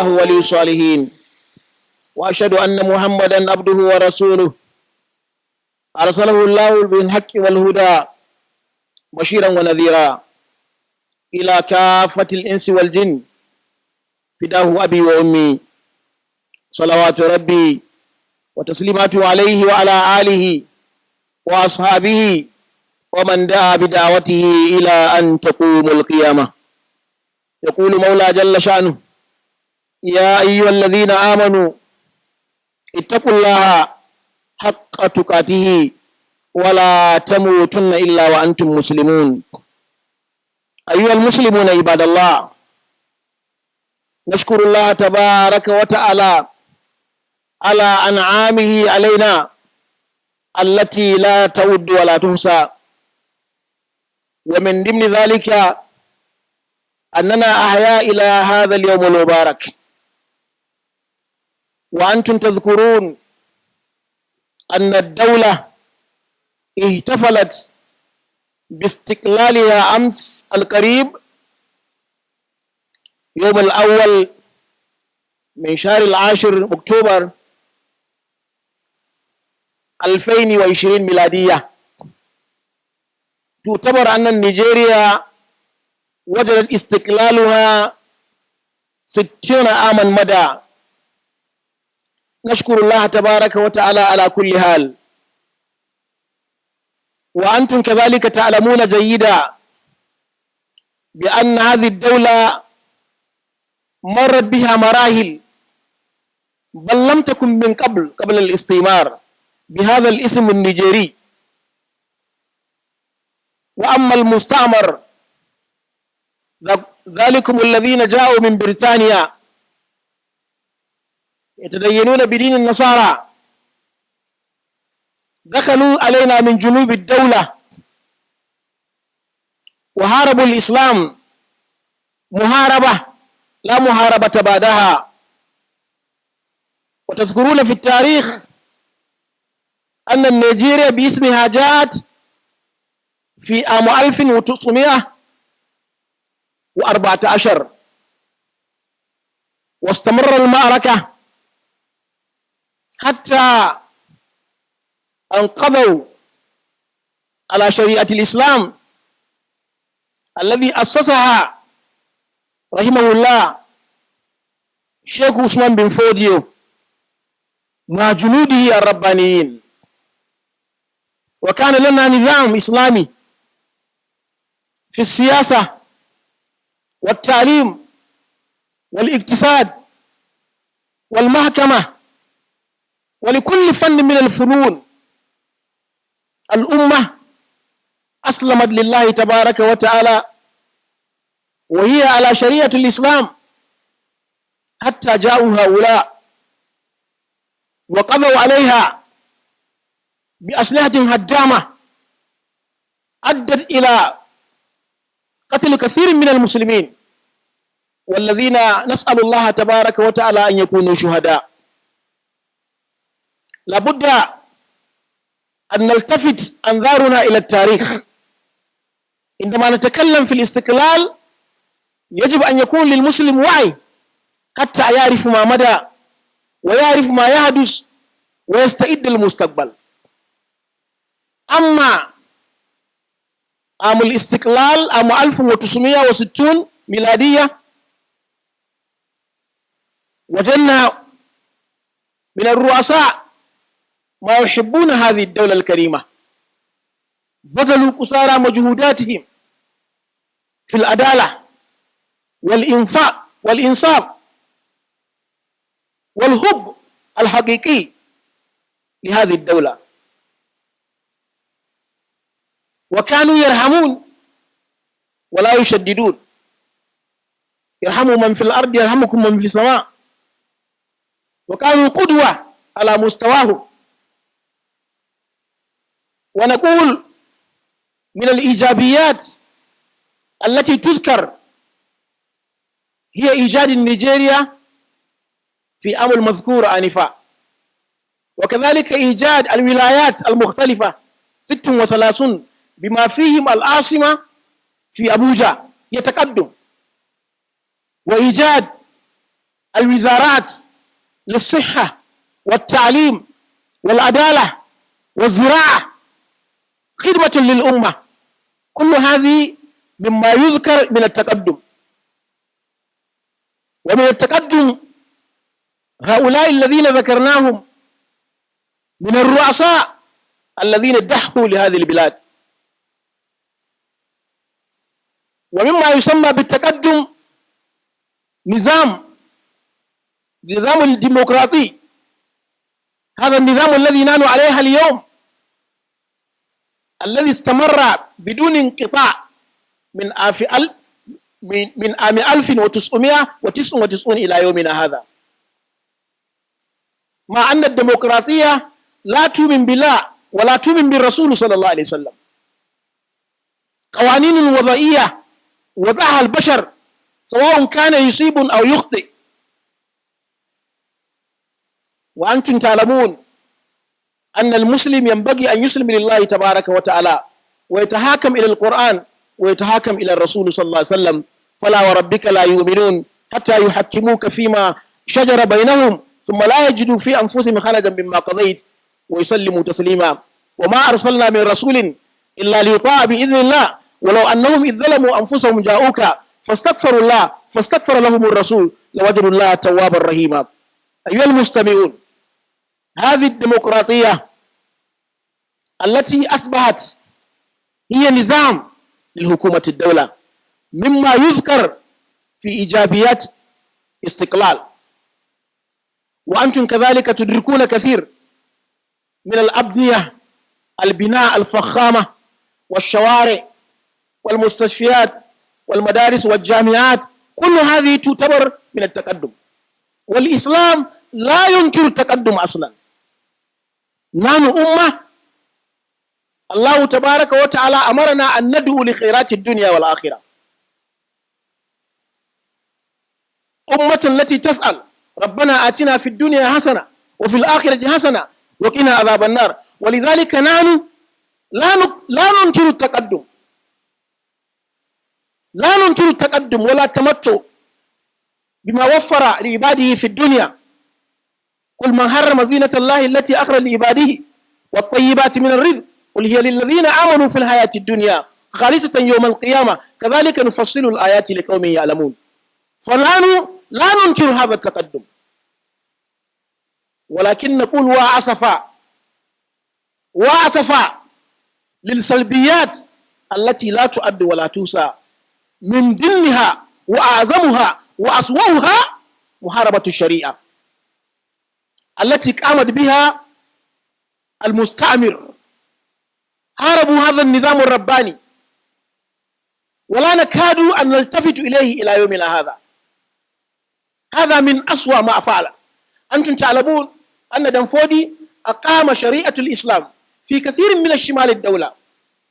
الله ولي الصالحين، وأشهد أن محمدا عبده ورسوله أرسله الله بالحق والهدى بشيرا ونذيرا إلى كافة الإنس والجن، فداه أبي وأمي صلوات ربي وتسليماته عليه وعلى آله وأصحابه ومن دعا بدعوته إلى أن تقوم القيامة. يقول مولى جل شأنه: يا أيها الذين آمنوا اتقوا الله حق تقاته ولا تموتن إلا وأنتم مسلمون. أيها المسلمون عباد الله، نشكر الله تبارك وتعالى على أنعامه علينا التي لا تعد ولا تحصى، ومن ضمن ذلك أننا أحياء إلى هذا اليوم المبارك، وأنتم تذكرون أن الدولة احتفلت باستقلالها أمس القريب يوم الأول من شهر العاشر أكتوبر 2020 ميلادية. تعتبر أن نيجيريا وجدت استقلالها 60 عاما مدى. نشكر الله تبارك وتعالى على كل حال، وأنتم كذلك تعلمون جيدا بأن هذه الدولة مرت بها مراحل، بل لم تكن من قبل الاستعمار بهذا الاسم النيجيري. وأما المستعمر ذلكم الذين جاءوا من بريطانيا يتدينون بدين النصارى، دخلوا علينا من جنوب الدولة وهاربوا الإسلام محاربة لا محاربة بعدها. وتذكرون في التاريخ أن نيجيريا باسمها جاءت في عام 1914، واستمر المعركة حتى أنقذوا على شريعة الإسلام الذي أسسها رحمه الله شيخ عثمان بن فوديو مع جنوده الربانيين. وكان لنا نظام إسلامي في السياسة والتعليم والاقتصاد والمحكمة ولكل فن من الفنون. الأمة أسلمت لله تبارك وتعالى وهي على شريعة الإسلام حتى جاءوا هؤلاء وقضوا عليها بأسلحة هدامة أدت إلى قتل كثير من المسلمين، والذين نسأل الله تبارك وتعالى أن يكونوا شهداء. لابد أن نلتفت أنظارنا إلى التاريخ. عندما نتكلم في الاستقلال يجب أن يكون للمسلم وعي حتى يعرف ما مدى ويعرف ما يحدث ويستعد للمستقبل. أما عام الاستقلال عام 1960 ميلادية، وجدنا من الرؤساء ما يحبون هذه الدولة الكريمة، بذلوا قصارى مجهوداتهم في العدالة والإنفاق والإنصاف والحب الحقيقي لهذه الدولة، وكانوا يرحمون ولا يشددون. يرحموا من في الأرض يرحمكم من في السماء، وكانوا قدوة على مستواه. ونقول من الإيجابيات التي تذكر هي إيجاد نيجيريا في عام المذكور آنفا، وكذلك إيجاد الولايات المختلفة 36 بما فيهم العاصمة في أبوجا يتقدم، وإيجاد الوزارات للصحة والتعليم والعدالة والزراعة خدمة للأمة، كل هذه مما يذكر من التقدم. ومن التقدم هؤلاء الذين ذكرناهم من الرؤساء الذين دحوا لهذه البلاد. ومما يسمى بالتقدم نظام الديمقراطي، هذا النظام الذي نحن عليه اليوم، الذي استمر بدون انقطاع من عام 1999 إلى يومنا هذا، مع أن الديمقراطية لا تؤمن بالله ولا تؤمن بالرسول صلى الله عليه وسلم. قوانين وضعية وضعها البشر سواء كان يصيب أو يخطئ. وأنتم تعلمون أن المسلم ينبغي أن يسلم لله تبارك وتعالى ويتحاكم إلى القرآن ويتحاكم إلى الرسول صلى الله عليه وسلم. فلا وربك لا يؤمنون حتى يحكموك فيما شجر بينهم ثم لا يجدوا في أنفسهم حرجا مما قضيت ويسلموا تسليما. وما أرسلنا من رسول إلا ليطاع بإذن الله ولو أنهم إذ ظلموا أنفسهم جاءوك فاستغفروا الله فاستغفر لهم الرسول لوجدوا الله توابا رحيما. أيها المستمعون، هذه الديمقراطية التي أصبحت هي نظام للحكومة الدولة مما يذكر في إيجابيات استقلال. وأنتم كذلك تدركون كثير من الأبنية، البناء الفخامة والشوارع والمستشفيات والمدارس والجامعات، كل هذه تعتبر من التقدم. والإسلام لا ينكر التقدم أصلا. نحن أمة الله تبارك وتعالى أمرنا أن ندعو لخيرات الدنيا والآخرة، أمة التي تسأل ربنا آتنا في الدنيا حسنة وفي الآخرة حسنة وقنا عذاب النار. ولذلك نحن لا ننكر التقدم، لا ننكر التقدم ولا التمتع بما وفر لعباده في الدنيا. قل من حرم زينة الله التي أخرج لعباده والطيبات من الرزق قل هي للذين آمنوا في الحياة الدنيا خالصة يوم القيامة كذلك نفصل الآيات لقوم يعلمون. فنحن لا ننكر هذا التقدم، ولكن نقول وأسفا للسلبيات التي لا تؤد ولا توسى، من ضمنها وأعظمها وأسوأها محاربة الشريعة التي قامت بها المستعمر. حاربوا هذا النظام الرباني ولا نكاد أن نلتفت إليه إلى يومنا هذا. هذا من أسوأ ما فعل. أنتم تعلمون أن دنفودي أقام شريعة الإسلام في كثير من الشمال الدولة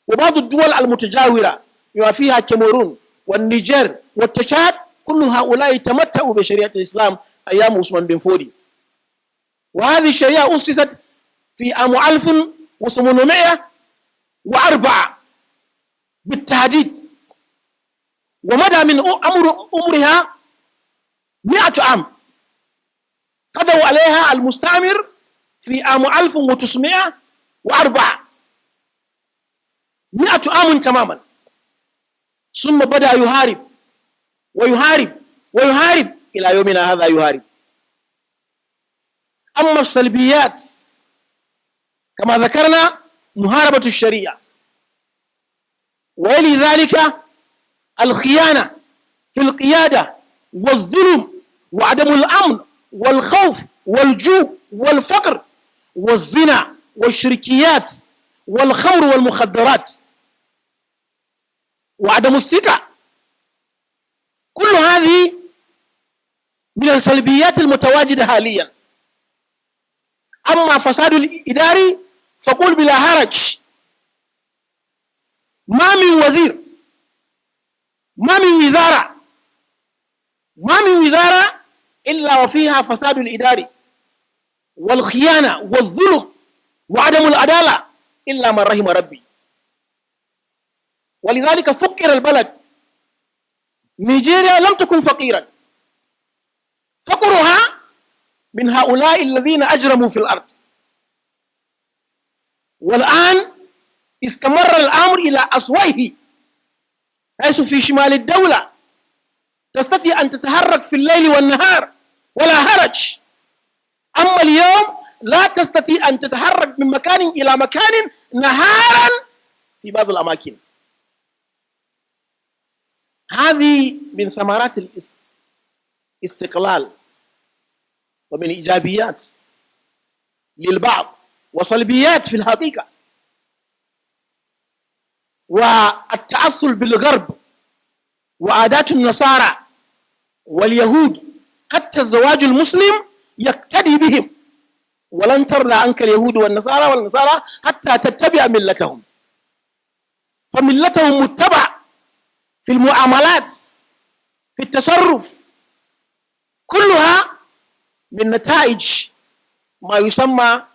وبعض الدول المتجاورة بما فيها كاميرون والنيجر والتشاد، كل هؤلاء تمتعوا بشريعة الإسلام أيام عثمان بن فودي. وهذه الشريعة أسست في عام 1804 بالتحديد، ومدى من أمرها 100 عام. قضوا عليها المستعمر في عام 1904 100 عام تماما، ثم بدأ يهارب ويهارب ويهارب إلى يومنا هذا يهارب. أما السلبيات كما ذكرنا محاربة الشريعة، ويلي ذلك الخيانة في القيادة والظلم وعدم الأمن والخوف والجوع والفقر والزنا والشركيات والخمر والمخدرات وعدم الثقة. كل هذه من السلبيات المتواجدة حاليا. أما فساد الإداري فقول بلا حرج، ما من وزير، ما من وزارة إلا وفيها فساد الإداري والخيانة والظلم وعدم العدالة إلا من رحم ربي. ولذلك فقر البلد. نيجيريا لم تكن فقيرا، فقرها من هؤلاء الذين أجرموا في الأرض. والآن استمر الأمر إلى أسوأه، حيث في شمال الدولة تستطيع أن تتحرك في الليل والنهار ولا هرج، أما اليوم لا تستطيع أن تتحرك من مكان إلى مكان نهارا في بعض الأماكن. هذه من ثمرات الاستقلال ومن إيجابيات للبعض وسلبيات في الحقيقة. والتأصل بالغرب وعادات النصارى واليهود، حتى الزواج المسلم يقتدي بهم، ولن ترضى عنك اليهود والنصارى حتى تتبع ملتهم، فملتهم متبع في المعاملات، في التصرف، كلها من نتائج ما يسمى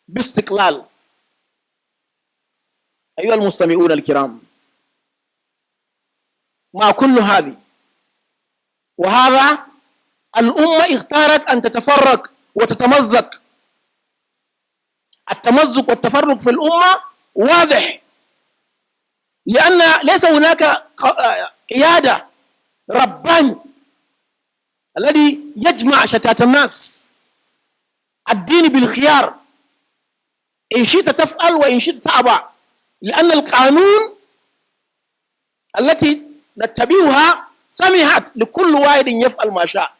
باستقلال. أيها المستمعون الكرام، مع كل هذه وهذا الأمة اختارت أن تتفرق وتتمزق. التمزق والتفرق في الأمة واضح، لأن ليس هناك قيادة رباني الذي يجمع شتات الناس. الدين بالخيار، إن شئت تفعل وإن شئت تأبى، لأن القانون التي نتبعها سمحت لكل واحد يفعل ما شاء.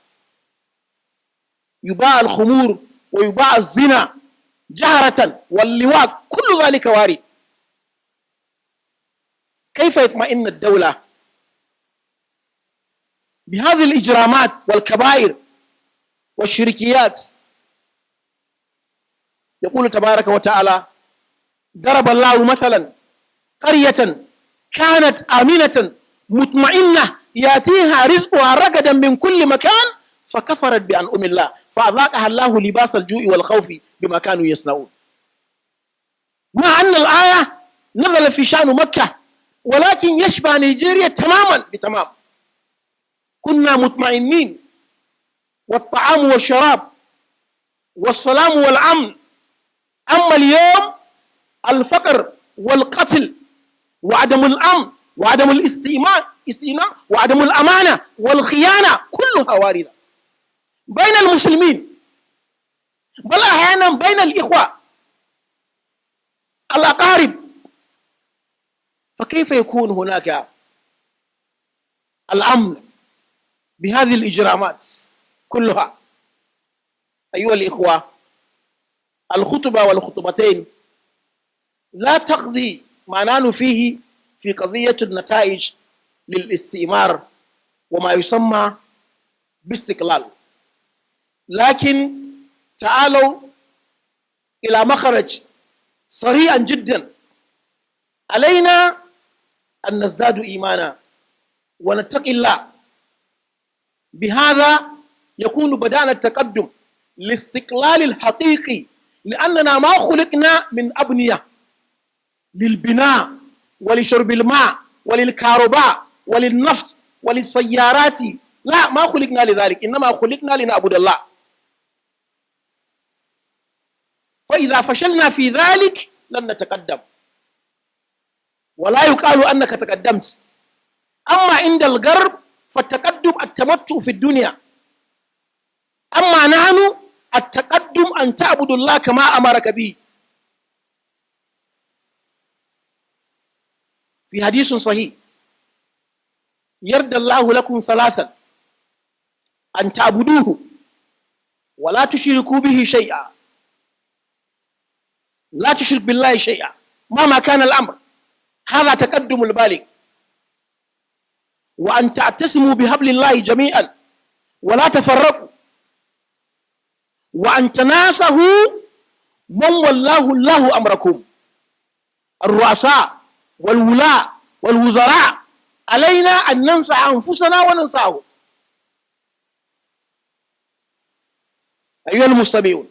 يباع الخمور ويباع الزنا جهرة واللواط، كل ذلك وارد. كيف يطمئن الدولة بهذه الإجرامات والكبائر والشركيات؟ يقول تبارك وتعالى: ضرب الله مثلا قرية كانت آمنة مطمئنة يأتيها رزقها رغدا من كل مكان فكفرت بأنعم الله فأذاقها الله لباس الجوع والخوف بما كانوا يصنعون. مع أن الآية نزل في شأن مكة، ولكن يشبه نيجيريا تماما بتمام. كنا مطمئنين، والطعام والشراب والسلام والأمن. أما اليوم الفقر والقتل وعدم الأمن وعدم الاستئماء وعدم الأمانة والخيانة كلها واردة بين المسلمين، بل أحيانا بين الإخوة الأقارب. فكيف يكون هناك الأمن بهذه الإجرامات كلها؟ أيها الإخوة، الخطبة والخطبتين لا تقضي ما نحن فيه في قضية النتائج للاستئمار وما يسمى باستقلال، لكن تعالوا إلى مخرج سريعا جدا. علينا أن نزداد إيمانا ونتقي الله، بهذا يكون بدأنا التقدم لاستقلال الحقيقي، لأننا ما خلقنا من أبنية للبناء ولشرب الماء وللكهرباء وللنفط وللسيارات، لا، ما خلقنا لذلك، إنما خلقنا لنعبد الله. فإذا فشلنا في ذلك لن نتقدم، ولا يقال أنك تقدمت. أما عند الغرب فالتقدم التمتع في الدنيا، أما نحن التقدم أن تعبد الله كما أمرك به. في حديث صحيح: يرضى الله لكم ثلاثا: أن تعبدوه ولا تشركوا به شيئا، لا تشرك بالله شيئا مهما كان الأمر، هذا تقدم البالغ. وأن تعتصموا بحبل الله جميعا ولا تفرقوا، وأن تناصحوا من والله الله أمركم. الرؤساء والولاة والوزراء علينا أن ننصح أنفسنا وننصحهم. أيها المستمعون،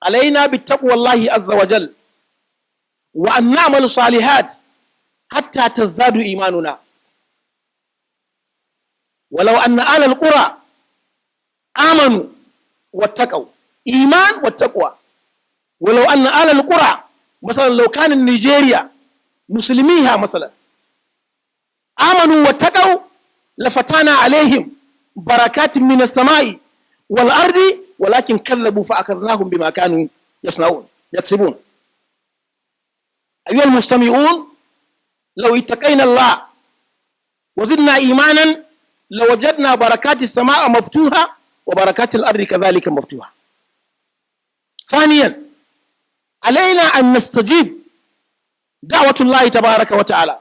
علينا بالتقوى الله عز وجل، وأن نعمل صالحات حتى تزداد إيماننا. ولو أن أهل القرى amanu wattaqaw. Iman wattaqwa. ولو أن أهل القرى مثلا لو كان نيجيريا مسلميها مثلا آمنوا واتقوا لفتحنا عليهم بركات من السماء والأرض ولكن كذبوا فأخذناهم بما كانوا يكسبون. أيها المستمعون، لو اتقينا الله وزدنا إيمانا لوجدنا بركات السماء مفتوحة وبركات الأرض كذلك مفتوحة. ثانيا، علينا أن نستجيب دعوة الله تبارك وتعالى.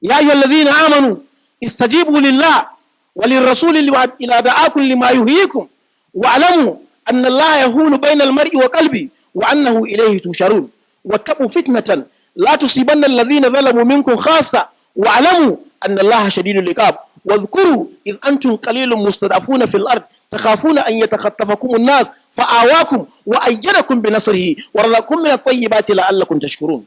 يا أيها الذين آمنوا استجيبوا لله وللرسول إذا دعاكم لما يحييكم واعلموا أن الله يحول بين المرء وقلبه وأنه إليه تحشرون. واتقوا فتنة لا تصيبن الذين ظلموا منكم خاصة واعلموا أن الله شديد العقاب. واذكروا إذ أنتم قليل مستضعفون في الأرض تخافون أن يتخطفكم الناس فآواكم وأيدكم بنصره ورزقكم من الطيبات لعلكم تشكرون.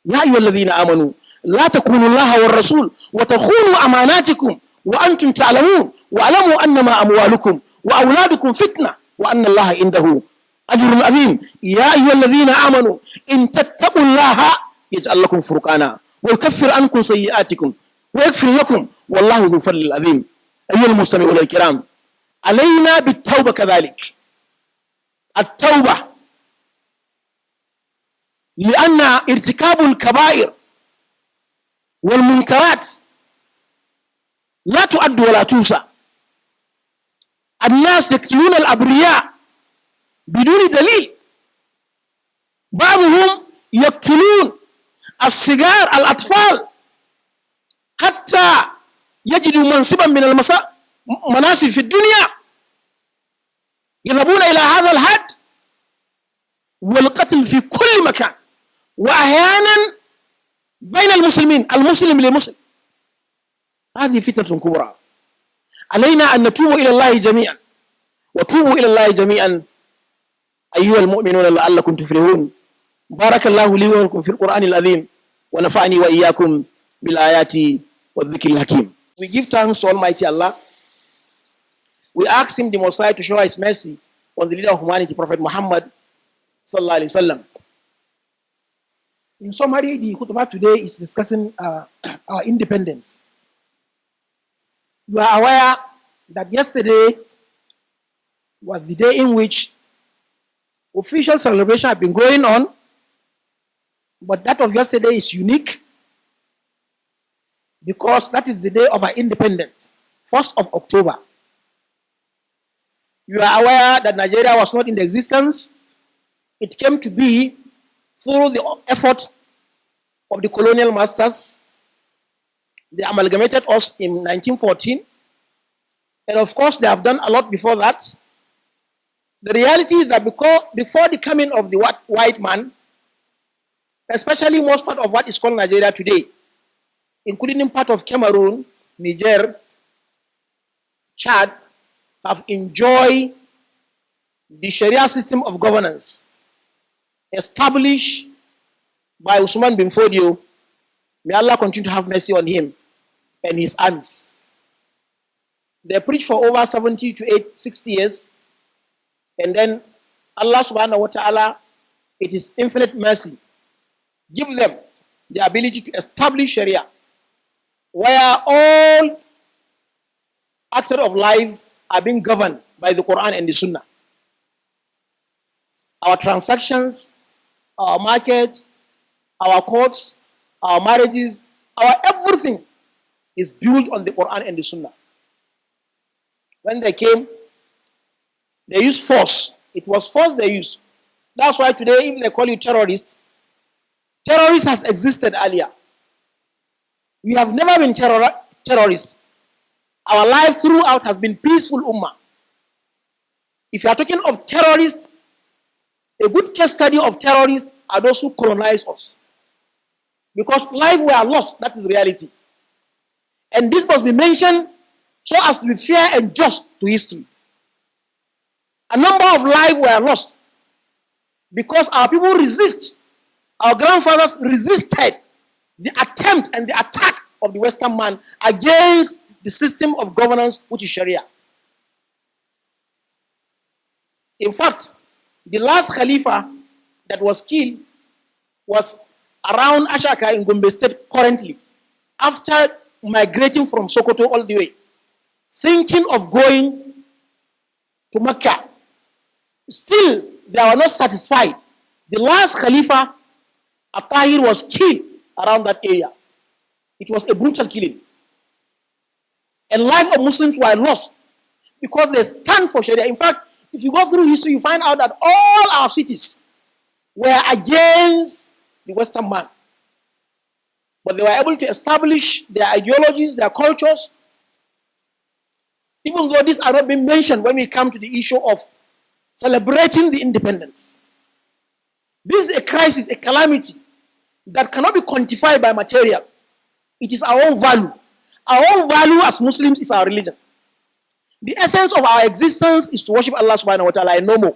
يا أيها الذين آمنوا لا تخونوا الله والرسول وتخونوا أماناتكم وأنتم تعلمون واعلموا أنما أموالكم وأولادكم فتنة وأن الله عنده أجر عظيم. يا أيها الذين آمنوا إن تتقوا الله يجعل لكم فرقانا ويكفر عنكم سيئاتكم ويغفر لكم والله ذو الفضل العظيم. أيها المستمعون الكرام، علينا بالتوبة كذلك. التوبة، لأن ارتكاب الكبائر والمنكرات لا تؤد ولا توسع. الناس يقتلون الأبرياء بدون دليل. بعضهم يقتلون الصغار الأطفال حتى يجدوا منصبا من المناصب في الدنيا. يذهبون إلى هذا الحد والقتل في كل مكان، وأحيانا بين المسلمين، المسلم للمسلم. هذه فتنة كبرى. علينا أن نتوب إلى الله جميعا، وتوبوا إلى الله جميعا أيها المؤمنون لعلكم تفلحون. بارك الله لي ولكم في القرآن العظيم ونفعني وإياكم بالآيات والذكر الحكيم. We give thanks to Almighty Allah. We ask Him, the Most High, to show His mercy on the leader of humanity, Prophet Muhammad sallallahu alaihi wasallam. In summary, the khutbah today is discussing our independence. You are aware that yesterday was the day in which official celebration had been going on, but that of yesterday is unique because that is the day of our independence, 1st of October. You are aware that Nigeria was not in existence. It came to be through the effort of the colonial masters. They amalgamated us in 1914. And of course, they have done a lot before that. The reality is that before the coming of the white man, especially most part of what is called Nigeria today, including part of Cameroon, Niger, Chad, have enjoyed the Sharia system of governance established by Usman bin Fodio. May Allah continue to have mercy on him and his armies. They preached for over 70 to 60 years, and then Allah subhanahu wa ta'ala, it is infinite mercy, give them the ability to establish Sharia, where all aspects of life are being governed by the Quran and the Sunnah. Our transactions, our markets, our courts, our marriages, our everything is built on the Quran and the Sunnah. When they came, they used force. It was force they used. That's why today, if they call you terrorist, terrorist has existed earlier. We have never been terrorists. Our life throughout has been peaceful ummah. If you are talking of terrorists, a good case study of terrorists are those who colonize us. Because lives were lost, that is reality. And this must be mentioned so as to be fair and just to history. A number of lives were lost because our people resist. Our grandfathers resisted the attempt and the attack of the Western man against the system of governance which is Sharia. In fact, the last Khalifa that was killed was around Ashaka in Gombe State currently, after migrating from Sokoto all the way, thinking of going to Mecca. Still, they were not satisfied. The last Khalifa, At-Tahir, was killed around that area. It was a brutal killing. And life of Muslims were lost because they stand for Sharia. In fact, if you go through history, you find out that all our cities were against the Western man. But they were able to establish their ideologies, their cultures, even though these are not being mentioned when we come to the issue of celebrating the independence. This is a crisis, a calamity that cannot be quantified by material. It is our own value. Our own value as Muslims is our religion. The essence of our existence is to worship Allah subhanahu wa ta'ala and no more.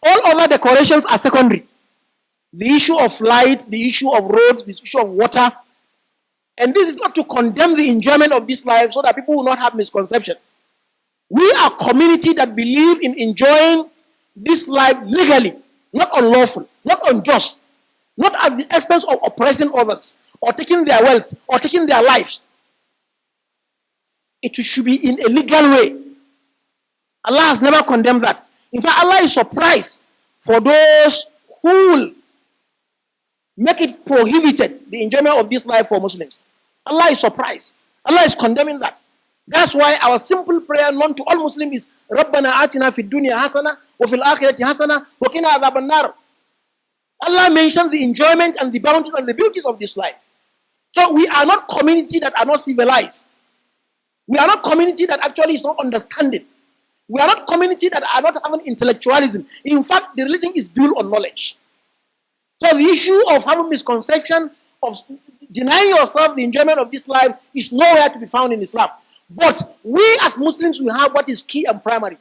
All other decorations are secondary. The issue of light, the issue of roads, the issue of water. And this is not to condemn the enjoyment of this life so that people will not have misconception. We are a community that believe in enjoying this life legally, not unlawful, not unjust, not at the expense of oppressing others or taking their wealth or taking their lives. It should be in a legal way. Allah has never condemned that. In fact, Allah is surprised for those who will make it prohibited, the enjoyment of this life for Muslims. Allah is surprised. Allah is condemning that. That's why our simple prayer known to all Muslims is Rabbana atina fid dunya hasana wa fil akhirati hasana wa qina adhaban nar. Allah mentions the enjoyment and the bounties and the beauties of this life. So we are not community that are not civilized. We are not community that actually is not understanding. We are not community that are not having intellectualism. In fact, the religion is built on knowledge. So the issue of having misconception, of denying yourself the enjoyment of this life is nowhere to be found in Islam. But we as Muslims, we have what is key and primary.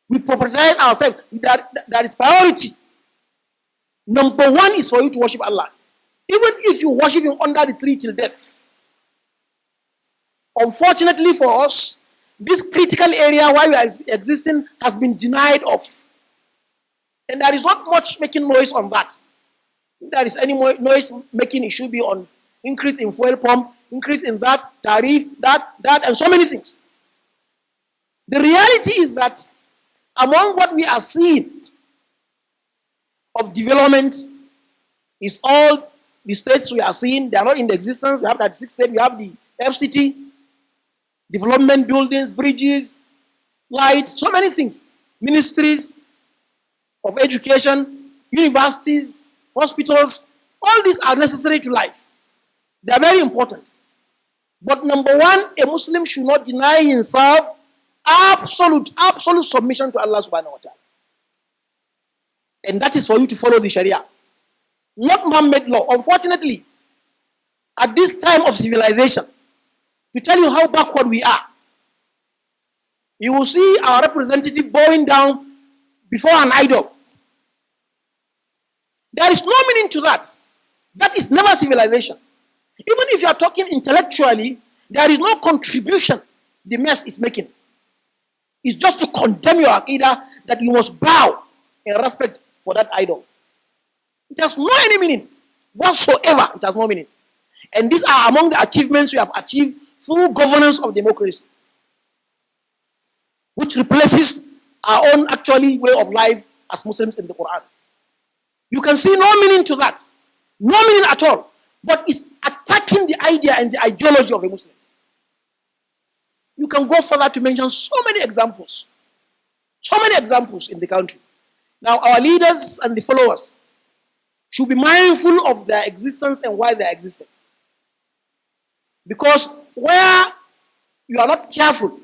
We prioritize ourselves. That is priority. Number one is for you to worship Allah. Even if you worship Him under the tree till death. Unfortunately for us, this critical area where we are existing has been denied of. And there is not much making noise on that. If there is any more noise making, it should be on increase in fuel pump, increase in that, tariff, that, and so many things. The reality is that among what we are seeing of development is all the states we are seeing, they are not in the existence. We have 36 states, we have the FCT, development buildings, bridges, light, so many things. Ministries of education, universities, hospitals, all these are necessary to life. They are very important. But number one, a Muslim should not deny himself absolute submission to Allah subhanahu wa ta'ala. And that is for you to follow the Sharia. Not man-made law. Unfortunately, at this time of civilization, to tell you how backward we are, you will see our representative bowing down before an idol. There is no meaning to that. That is never civilization. Even if you are talking intellectually, there is no contribution the mess is making. It's just to condemn your aqidah that you must bow in respect for that idol. It has no any meaning whatsoever. It has no meaning. And these are among the achievements we have achieved through governance of democracy, which replaces our own actually way of life as Muslims in the Quran. You can see no meaning to that. No meaning at all. But it's attacking the idea and the ideology of a Muslim. You can go further to mention so many examples. So many examples in the country. Now, our leaders and the followers should be mindful of their existence and why they are existing. Because where you are not careful,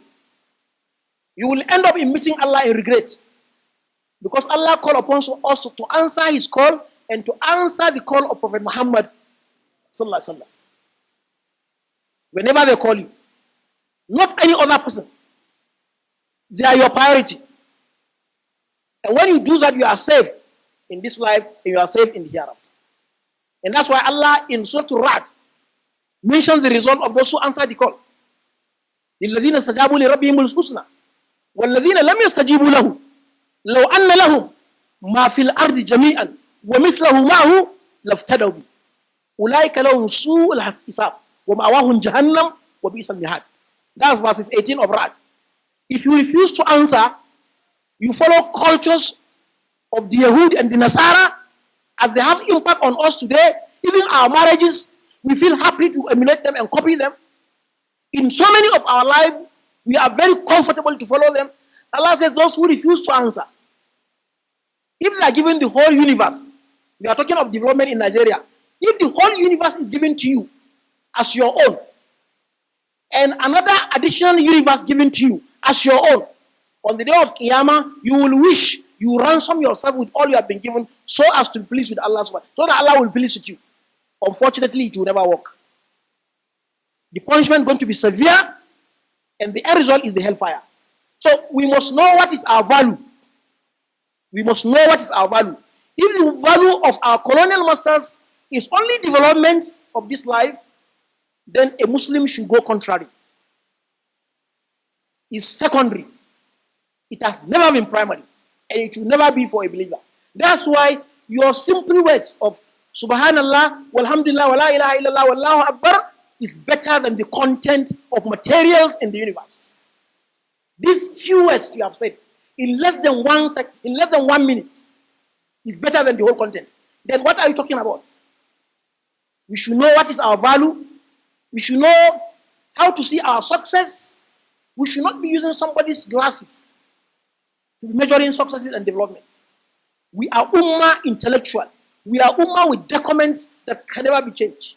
you will end up in meeting Allah in regret. Because Allah called upon us to answer His call and to answer the call of Prophet Muhammad sallallahu alaihi wasallam. Whenever they call you, not any other person, they are your priority. And when you do that, you are safe in this life and you are safe in the hereafter. And that's why Allah in Surah Al-Ra'd mentions the result of those who answer the call. لِلَّذِينَ اسْتَجَابُوا لِرَبِّهِمُ الْحُسْنَى وَالَّذِينَ لَمْ يَسْتَجِيبُوا لَهُ لَوْ أَنَّ لَهُمْ مَا فِي الْأَرْضِ جَمِيعًا وَمِثْلَهُ مَعَهُ لَافْتَدَوْا بِهِ أُولَٰئِكَ لَهُمْ سُوءُ الْحِسَابِ وَمَأْوَاهُمْ جَهَنَّمُ وَبِئْسَ الْمِهَادُ. That's verses 18 of Ra'd. If you refuse to answer, you follow cultures of the Yahud and the Nasara, as they have impact on us today. Even our marriages, we feel happy to emulate them and copy them. In so many of our lives, we are very comfortable to follow them. Allah says those who refuse to answer, if they are given the whole universe, we are talking of development in Nigeria, if the whole universe is given to you as your own, and another additional universe given to you as your own, on the day of Qiyamah, you will wish you ransom yourself with all you have been given so as to be pleased with Allah, so that Allah will please with you. Unfortunately, it will never work. The punishment is going to be severe, and the end result is the hellfire. So we must know what is our value. We must know what is our value. If the value of our colonial masters is only development of this life, then a Muslim should go contrary. It's secondary. It has never been primary, and it will never be for a believer. That's why your simple words of Subhanallah, Walhamdulillah, Wala ilaha illallah, Wallahu Akbar is better than the content of materials in the universe. These few words you have said in less than 1 minute is better than the whole content. Then what are you talking about? We should know what is our value. We should know how to see our success. We should not be using somebody's glasses to be measuring successes and development. We are ummah intellectual. We are ummah with documents that can never be changed.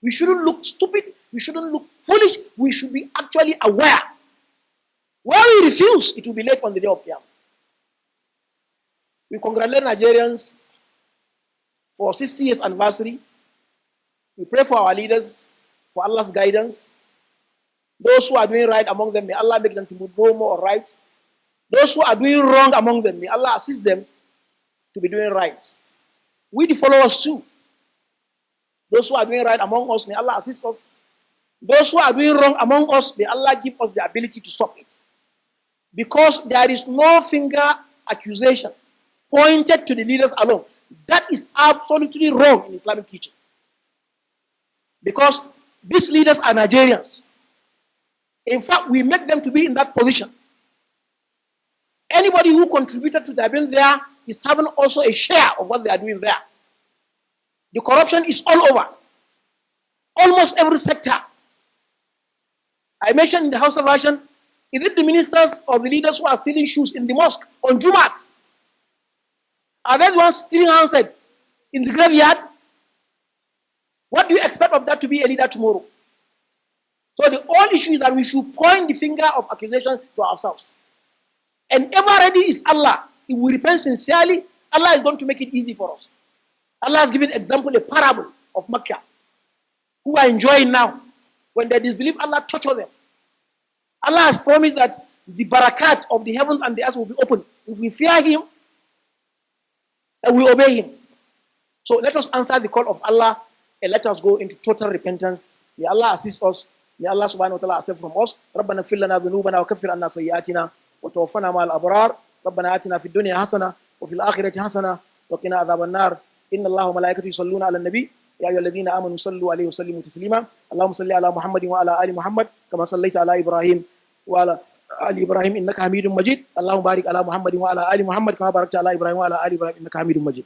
We shouldn't look stupid. We shouldn't look foolish. We should be actually aware. When we refuse, it will be late on the day of Qiyamah. We congratulate Nigerians for 60 years anniversary. We pray for our leaders, for Allah's guidance. Those who are doing right among them, may Allah make them to do more right. Those who are doing wrong among them, may Allah assist them to be doing right. We the followers too. Those who are doing right among us, may Allah assist us. Those who are doing wrong among us, may Allah give us the ability to stop it. Because there is no finger accusation pointed to the leaders alone. That is absolutely wrong in Islamic teaching. Because these leaders are Nigerians. In fact, we make them to be in that position. Anybody who contributed to their being there is having also a share of what they are doing there. The corruption is all over. Almost every sector. I mentioned in the House of Version, is it the ministers or the leaders who are stealing shoes in the mosque on Jumat? Are they the ones stealing handset in the graveyard? What do you expect of that to be a leader tomorrow? So the whole issue is that we should point the finger of accusation to ourselves. And ever ready is Allah. If we repent sincerely, Allah is going to make it easy for us. Allah has given example, a parable of Makkah, who are enjoying now. When they disbelieve, Allah torture them. Allah has promised that the barakat of the heavens and the earth will be open if we fear Him and we obey Him. So let us answer the call of Allah and let us go into total repentance. May Allah assist us. May Allah subhanahu wa ta'ala accept from us. ربنا اغفر لنا ذنوبنا وكفر عنا سيئاتنا وتوفنا مع الأبرار. ربنا آتنا في الدنيا حسنة وفي الآخرة حسنة وقنا عذاب النار. إن الله وملائكته يصلون على النبي يا أيها الذين آمنوا صلوا عليه وسلموا تسليما. اللهم صل على محمد وعلى آل محمد كما صليت على إبراهيم وعلى آل إبراهيم إنك حميد مجيد. اللهم بارك على محمد وعلى آل محمد كما باركت على إبراهيم وعلى آل إبراهيم إنك حميد مجيد.